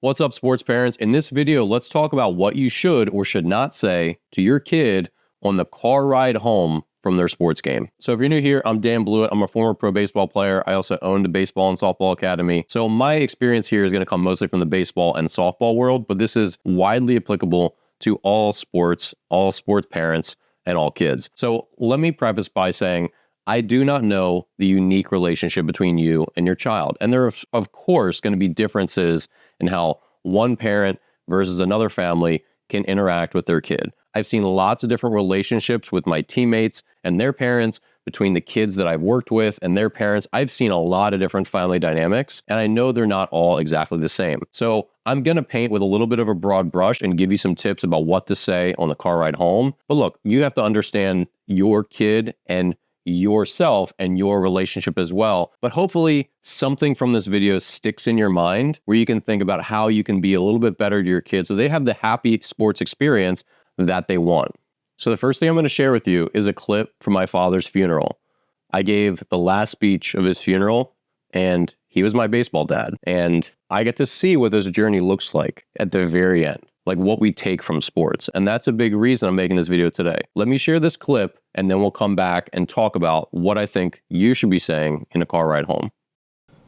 What's up, sports parents? In this video, let's talk about what you should or should not say to your kid on the car ride home from their sports game. So if you're new here, I'm Dan Blewett. I'm a former pro baseball player. I also owned a baseball and softball academy. So my experience here is going to come mostly from the baseball and softball world, but this is widely applicable to all sports parents, and all kids. So let me preface by saying, I do not know the unique relationship between you and your child. And there are, of course, going to be differences in how one parent versus another family can interact with their kid. I've seen lots of different relationships with my teammates and their parents, between the kids that I've worked with and their parents. I've seen a lot of different family dynamics, and I know they're not all exactly the same. So I'm going to paint with a little bit of a broad brush and give you some tips about what to say on the car ride home. But look, you have to understand your kid and yourself and your relationship as well. But hopefully something from this video sticks in your mind where you can think about how you can be a little bit better to your kids so they have the happy sports experience that they want. So the first thing I'm going to share with you is a clip from my father's funeral. I gave the last speech of his funeral, and he was my baseball dad. And I get to see what this journey looks like at the very end, like what we take from sports. And that's a big reason I'm making this video today. Let me share this clip, and then we'll come back and talk about what I think you should be saying in a car ride home.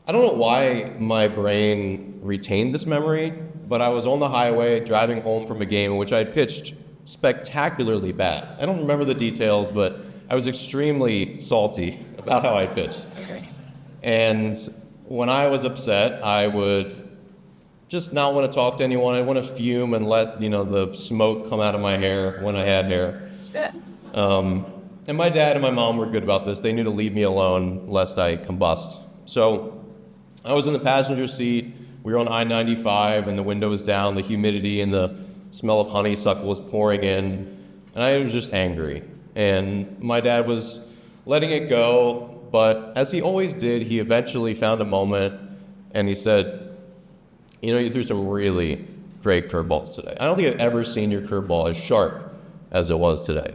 I don't know why my brain retained this memory, but I was on the highway driving home from a game in which I had pitched spectacularly bad. I don't remember the details, but I was extremely salty about how I pitched. Okay. And when I was upset, I would just not want to talk to anyone. I want to fume and let, the smoke come out of my hair when I had hair. And my dad and my mom were good about this. They knew to leave me alone lest I combust. So I was in the passenger seat. We were on I-95 and the window was down, the humidity and the smell of honeysuckle was pouring in, and I was just angry. And my dad was letting it go, but as he always did, he eventually found a moment and he said, you threw some really great curveballs today. I don't think I've ever seen your curveball as sharp as it was today.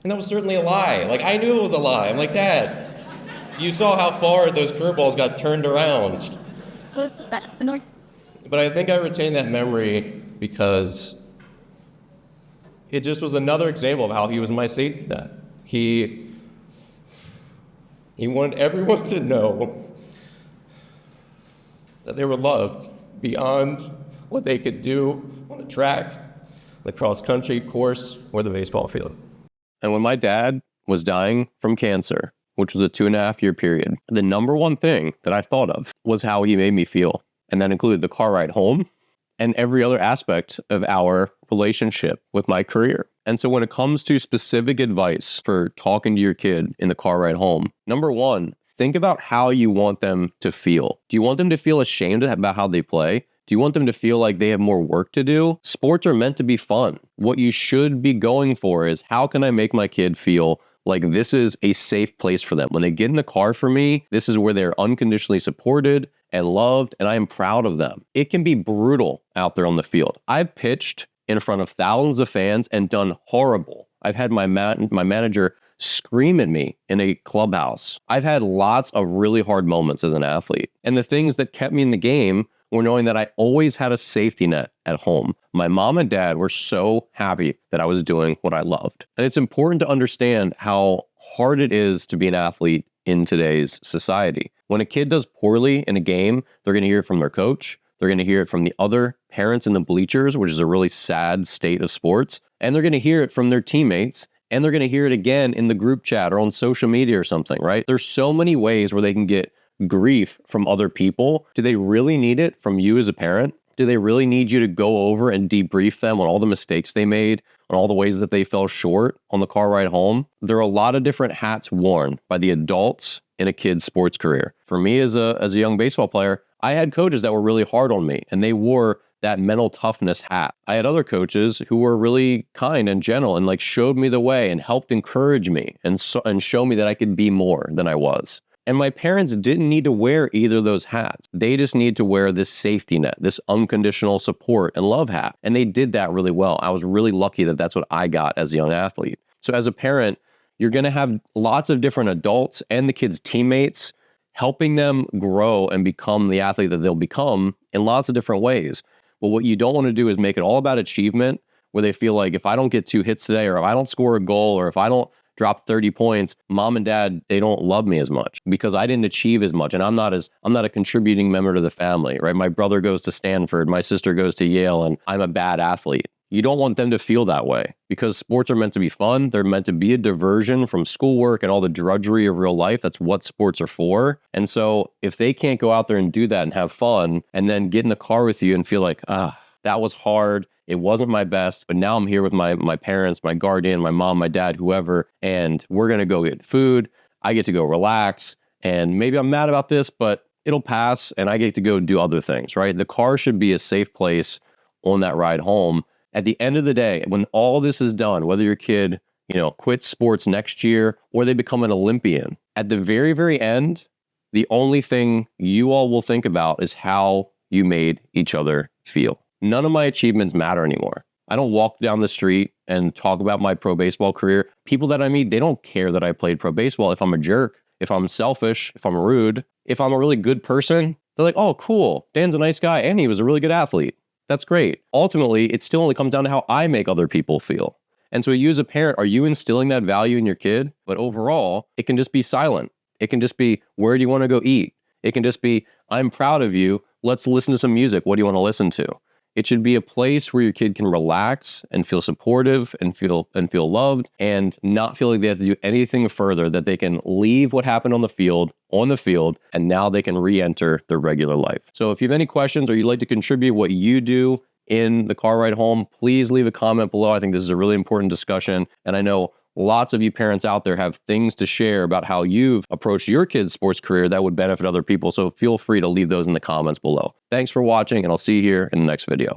And that was certainly a lie. Like, I knew it was a lie. I'm like, Dad, you saw how far those curveballs got turned around. But I think I retained that memory because it just was another example of how he was my safety net. He wanted everyone to know that they were loved beyond what they could do on the track, the cross-country course, or the baseball field. And when my dad was dying from cancer, which was a 2.5-year period, the number one thing that I thought of was how he made me feel. And that included the car ride home and every other aspect of our relationship with my career. And so when it comes to specific advice for talking to your kid in the car ride home, number one, think about how you want them to feel. Do you want them to feel ashamed about how they play? Do you want them to feel like they have more work to do? Sports are meant to be fun. What you should be going for is, how can I make my kid feel like this is a safe place for them? When they get in the car for me, this is where they're unconditionally supported and loved, and I am proud of them. It can be brutal out there on the field. I've pitched in front of thousands of fans and done horrible. I've had my manager scream at me in a clubhouse. I've had lots of really hard moments as an athlete. And the things that kept me in the game were knowing that I always had a safety net at home. My mom and dad were so happy that I was doing what I loved. And it's important to understand how hard it is to be an athlete in today's society. When a kid does poorly in a game, they're going to hear it from their coach. They're going to hear it from the other parents in the bleachers, which is a really sad state of sports. And they're going to hear it from their teammates. And they're going to hear it again in the group chat or on social media or something, right? There's so many ways where they can get grief from other people. Do they really need it from you as a parent? Do they really need you to go over and debrief them on all the mistakes they made, on all the ways that they fell short on the car ride home? There are a lot of different hats worn by the adults in a kid's sports career. For me as a young baseball player, I had coaches that were really hard on me, and they wore that mental toughness hat. I had other coaches who were really kind and gentle and showed me the way and helped encourage me and show me that I could be more than I was. And my parents didn't need to wear either of those hats. They just need to wear this safety net, this unconditional support and love hat. And they did that really well. I was really lucky that that's what I got as a young athlete. So as a parent, you're going to have lots of different adults and the kids' teammates helping them grow and become the athlete that they'll become in lots of different ways. But what you don't want to do is make it all about achievement, where they feel like if I don't get 2 hits today, or if I don't score a goal, or if I don't drop 30 points, mom and dad, they don't love me as much because I didn't achieve as much. And I'm not a contributing member to the family, right? My brother goes to Stanford, my sister goes to Yale, and I'm a bad athlete. You don't want them to feel that way because sports are meant to be fun. They're meant to be a diversion from schoolwork and all the drudgery of real life. That's what sports are for. And so if they can't go out there and do that and have fun and then get in the car with you and feel like, that was hard, it wasn't my best, but now I'm here with my parents, my guardian, my mom, my dad, whoever, and we're going to go get food. I get to go relax, and maybe I'm mad about this, but it'll pass, and I get to go do other things, right? The car should be a safe place on that ride home. At the end of the day, when all this is done, whether your kid, quits sports next year or they become an Olympian, at the very, very end, the only thing you all will think about is how you made each other feel. None of my achievements matter anymore. I don't walk down the street and talk about my pro baseball career. People that I meet, they don't care that I played pro baseball. If I'm a jerk, if I'm selfish, if I'm rude, if I'm a really good person, they're like, oh, cool, Dan's a nice guy and he was a really good athlete. That's great. Ultimately, it still only comes down to how I make other people feel. And so you as a parent, are you instilling that value in your kid? But overall, it can just be silent. It can just be, where do you want to go eat? It can just be, I'm proud of you. Let's listen to some music. What do you want to listen to? It should be a place where your kid can relax and feel supportive and feel loved and not feel like they have to do anything further, that they can leave what happened on the field, and now they can re-enter their regular life. So if you have any questions or you'd like to contribute what you do in the car ride home, please leave a comment below. I think this is a really important discussion. And I know lots of you parents out there have things to share about how you've approached your kid's sports career that would benefit other people. So feel free to leave those in the comments below. Thanks for watching, and I'll see you here in the next video.